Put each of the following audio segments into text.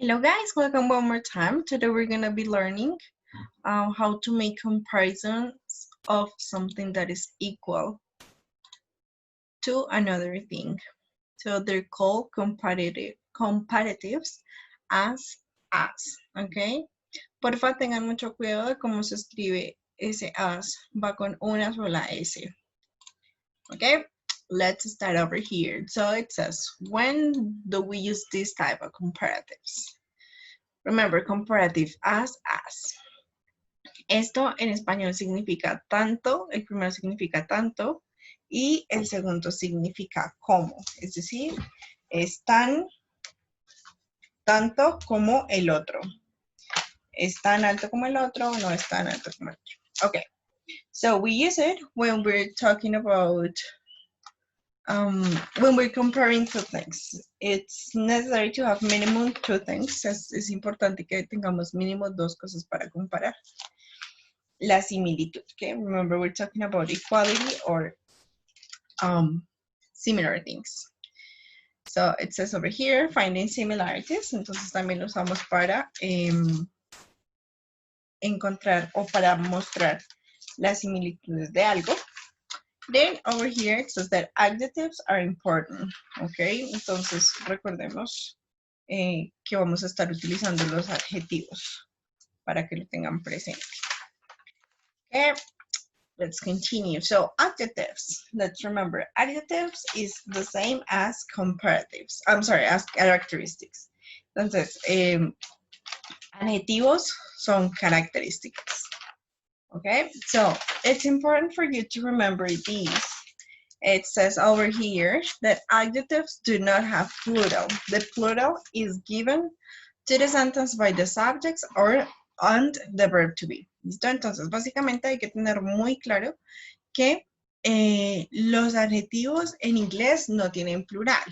Hello guys, welcome one more time. Today we're gonna be learning how to make comparisons of something that is equal to another thing. So they're called comparatives as, ¿ok? Porfa tengan mucho cuidado de cómo se escribe ese as, va con una sola S, ¿ok? Let's start over here. So it says, when do we use this type of comparatives? Remember, comparative as. Esto en español significa tanto, el primero significa tanto y el segundo significa como. Es decir, es tanto como el otro. Es tan alto como el otro, no es tan alto como el otro. Okay, so we use it when we're talking about, when we're comparing two things. It's necessary to have minimum two things. Es importante que tengamos mínimo dos cosas para comparar. La similitud, okay? Remember, we're talking about equality or similar things. So it says over here, finding similarities. Entonces también lo usamos para encontrar o para mostrar las similitudes de algo. Then over here it says that adjectives are important, okay? Entonces recordemos que vamos a estar utilizando los adjetivos para que lo tengan presente. Okay. Let's continue. So adjectives, let's remember, adjectives is the same as comparatives. I'm sorry, as characteristics. Entonces, adjetivos son características. Okay, so it's important for you to remember these. It says over here that adjectives do not have plural. The plural is given to the sentence by the subjects or and the verb to be. ¿Listo? Entonces, básicamente hay que tener muy claro que los adjetivos en inglés no tienen plural.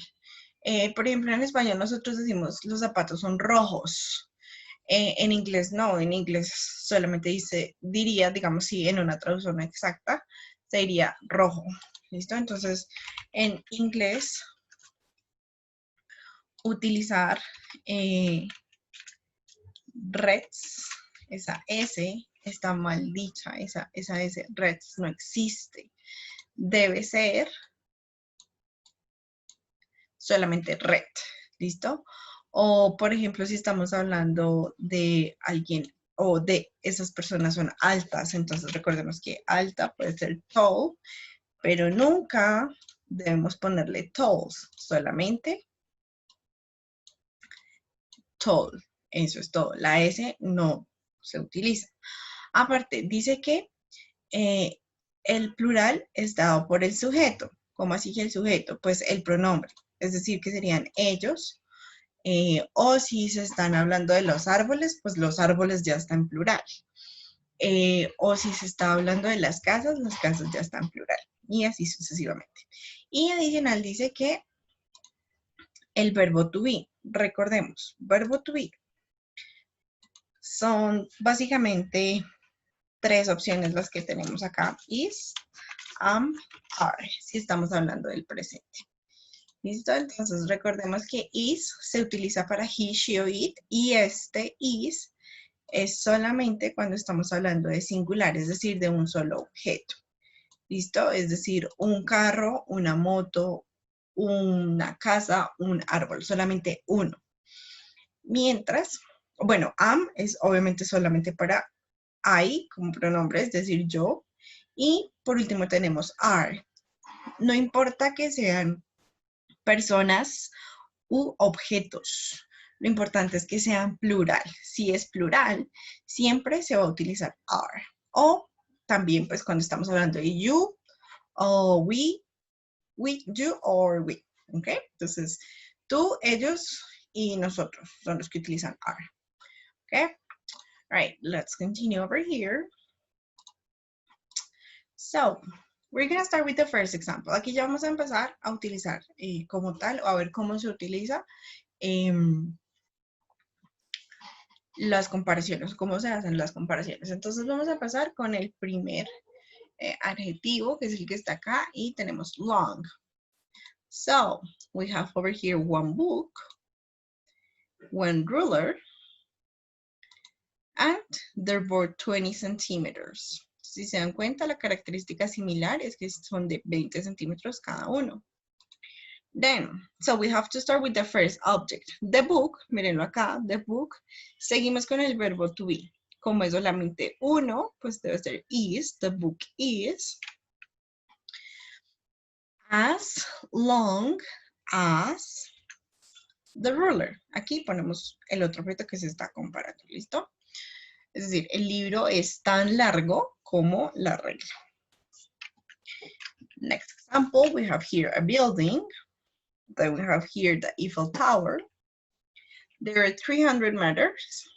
Por ejemplo, en español nosotros decimos los zapatos son rojos. En inglés no, en inglés solamente diría, digamos, si en una traducción exacta, se diría rojo. ¿Listo? Entonces, en inglés, utilizar reds, esa S está mal dicha, esa S, reds, no existe. Debe ser solamente red, ¿listo? O, por ejemplo, si estamos hablando de alguien o de esas personas son altas, entonces recordemos que alta puede ser tall, pero nunca debemos ponerle talls, solamente tall. Eso es todo. La S no se utiliza. Aparte, dice que el plural es dado por el sujeto. ¿Cómo así que el sujeto? Pues el pronombre. Es decir, que serían ellos. O si se están hablando de los árboles, pues los árboles ya están en plural. O si se está hablando de las casas ya están en plural. Y así sucesivamente. Y adicional dice que el verbo to be, recordemos, verbo to be, son básicamente tres opciones las que tenemos acá. Is, am, are, si estamos hablando del presente. ¿Listo? Entonces recordemos que is se utiliza para he, she o it y este is es solamente cuando estamos hablando de singular, es decir, de un solo objeto. ¿Listo? Es decir, un carro, una moto, una casa, un árbol, solamente uno. Mientras, bueno, am es obviamente solamente para I como pronombre, es decir, yo. Y por último tenemos are. No importa que sean personas u objetos. Lo importante es que sean plural. Si es plural, siempre se va a utilizar are. O también, pues, cuando estamos hablando de you, o we, you, or we. ¿Ok? Entonces, tú, ellos y nosotros son los que utilizan are. ¿Ok? All right, let's continue over here. So, we're going to start with the first example. Aquí ya vamos a empezar a utilizar como tal, o a ver cómo se utiliza las comparaciones, cómo se hacen las comparaciones. Entonces vamos a pasar con el primer adjetivo, que es el que está acá, y tenemos long. So, we have over here one book. one ruler, and they're both 20 centimeters. Si se dan cuenta, la característica similar es que son de 20 centímetros cada uno. Then, so we have to start with the first object. The book, mírenlo acá, the book. Seguimos con el verbo to be. Como es solamente uno, pues debe ser is, the book is. As long as the ruler. Aquí ponemos el otro objeto que se está comparando, ¿listo? Es decir, el libro es tan largo como la regla. Next example, we have here a building. Then we have here the Eiffel Tower. There are 300 meters.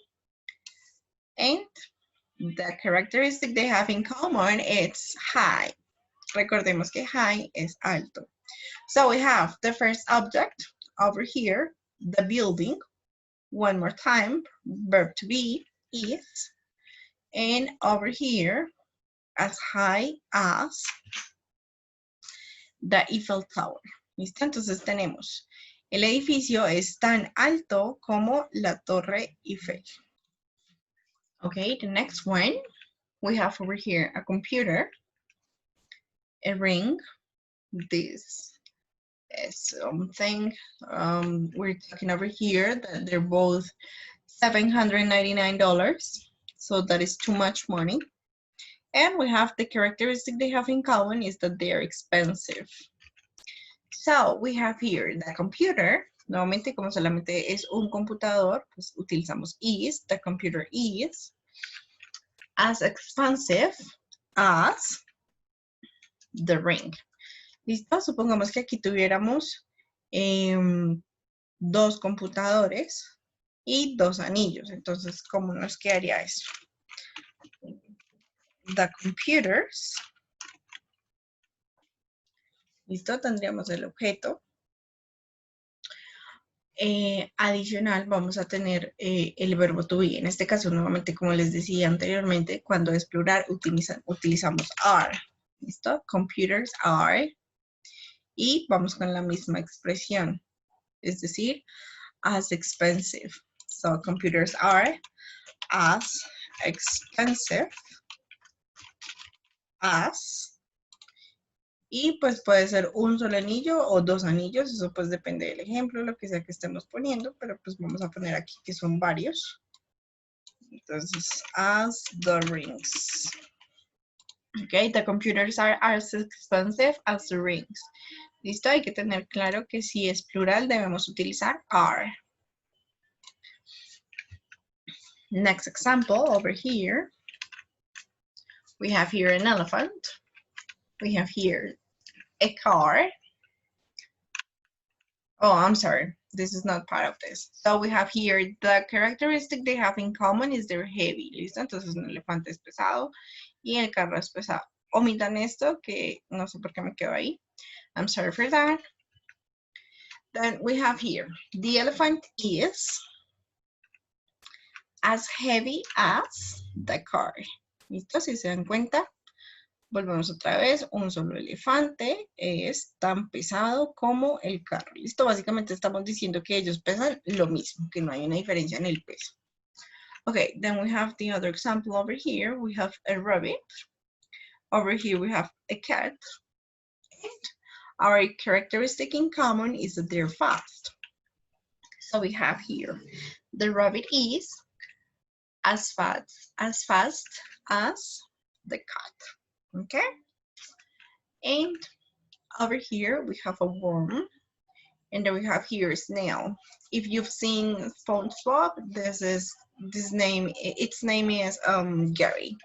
And the characteristic they have in common is high. Recordemos que high es alto. So we have the first object over here, the building. One more time, verb to be is. And over here, as high as the Eiffel Tower. ¿Listo? Entonces tenemos, el edificio es tan alto como la Torre Eiffel. Okay, the next one, we have over here a computer, a ring, this is something, we're talking over here that they're both $799, so that is too much money. And we have the characteristic they have in common is that they are expensive. So we have here the computer. Nuevamente, como solamente es un computador, pues utilizamos is, the computer is, as expensive as the ring. ¿Listo? Supongamos que aquí tuviéramos dos computadores y dos anillos. Entonces, ¿cómo nos quedaría eso? The computers. ¿Listo? Tendríamos el objeto. Adicional vamos a tener el verbo to be. En este caso, nuevamente, como les decía anteriormente, cuando es plural utilizamos are. ¿Listo? Computers are. Y vamos con la misma expresión. Es decir, as expensive. So, computers are as expensive as. Y pues puede ser un solo anillo o dos anillos, eso pues depende del ejemplo, lo que sea que estemos poniendo, pero pues vamos a poner aquí que son varios. Entonces, as the rings. Okay, the computers are as expensive as the rings. Listo, hay que tener claro que si es plural debemos utilizar are. Next example over here. We have here an elephant. We have here a car. Oh, I'm sorry. This is not part of this. So we have here the characteristic they have in common is they're heavy. ¿Listo? Entonces un elefante es pesado y el carro es pesado. Omitan esto que no sé por qué me quedo ahí. I'm sorry for that. Then we have here the elephant is as heavy as the car. ¿Listo? Si se dan cuenta, volvemos otra vez, un solo elefante es tan pesado como el carro. Listo, básicamente estamos diciendo que ellos pesan lo mismo, que no hay una diferencia en el peso. Okay, then we have the other example over here. We have a rabbit. Over here we have a cat. And our characteristic in common is that they're fast. So we have here, the rabbit is as fast as the cat. Okay, and over here we have a worm, and then we have here a snail. If you've seen SpongeBob, its name is Gary.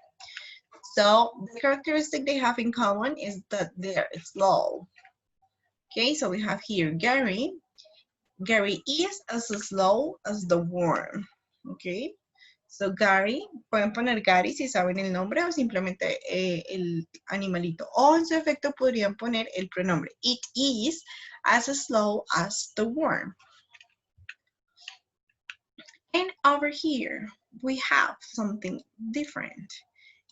So the characteristic they have in common is that they're slow. Okay, so we have here Gary. Gary is as slow as the worm. Okay. So Gary, pueden poner Gary si saben el nombre o simplemente el animalito. O en su efecto podrían poner el pronombre. It is as slow as the worm. And over here, we have something different.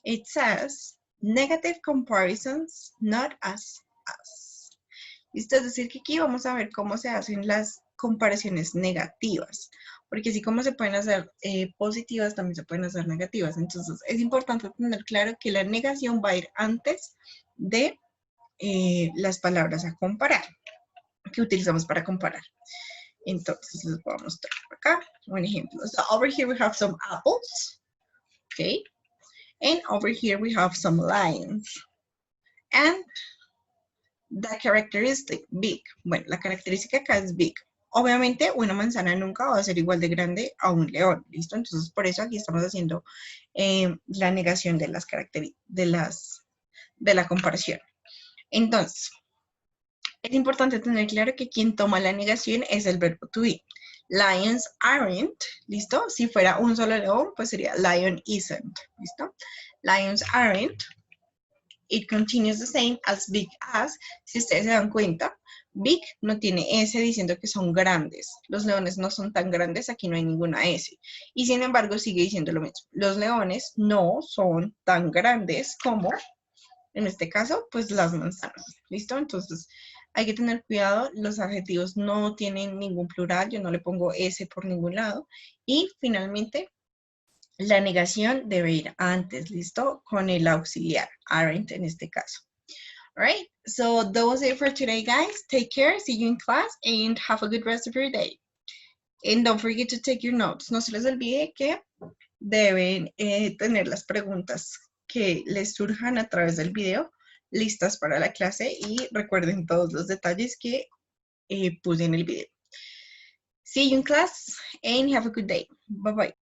It says, negative comparisons, not as us. Esto es decir que aquí vamos a ver cómo se hacen las comparaciones negativas, porque así como se pueden hacer positivas, también se pueden hacer negativas. Entonces, es importante tener claro que la negación va a ir antes de las palabras a comparar, que utilizamos para comparar. Entonces, les voy a mostrar acá un ejemplo. So, over here we have some apples, okay? And over here we have some lions. And the characteristic, big. Bueno, la característica acá es big. Obviamente, una manzana nunca va a ser igual de grande a un león, ¿listo? Entonces, por eso aquí estamos haciendo la negación de las características, de la comparación. Entonces, es importante tener claro que quien toma la negación es el verbo to be. Lions aren't, ¿listo? Si fuera un solo león, pues sería lion isn't, ¿listo? Lions aren't. It continues the same as big as. Si ustedes se dan cuenta, big no tiene S diciendo que son grandes. Los leones no son tan grandes, aquí no hay ninguna S. Y sin embargo sigue diciendo lo mismo. Los leones no son tan grandes como, en este caso, pues las manzanas. ¿Listo? Entonces hay que tener cuidado. Los adjetivos no tienen ningún plural. Yo no le pongo S por ningún lado. Y finalmente, la negación debe ir antes, ¿listo? Con el auxiliar, aren't en este caso. All right, so that was it for today, guys. Take care, see you in class, and have a good rest of your day. And don't forget to take your notes. No se les olvide que deben tener las preguntas que les surjan a través del video listas para la clase y recuerden todos los detalles que puse en el video. See you in class, and have a good day. Bye-bye.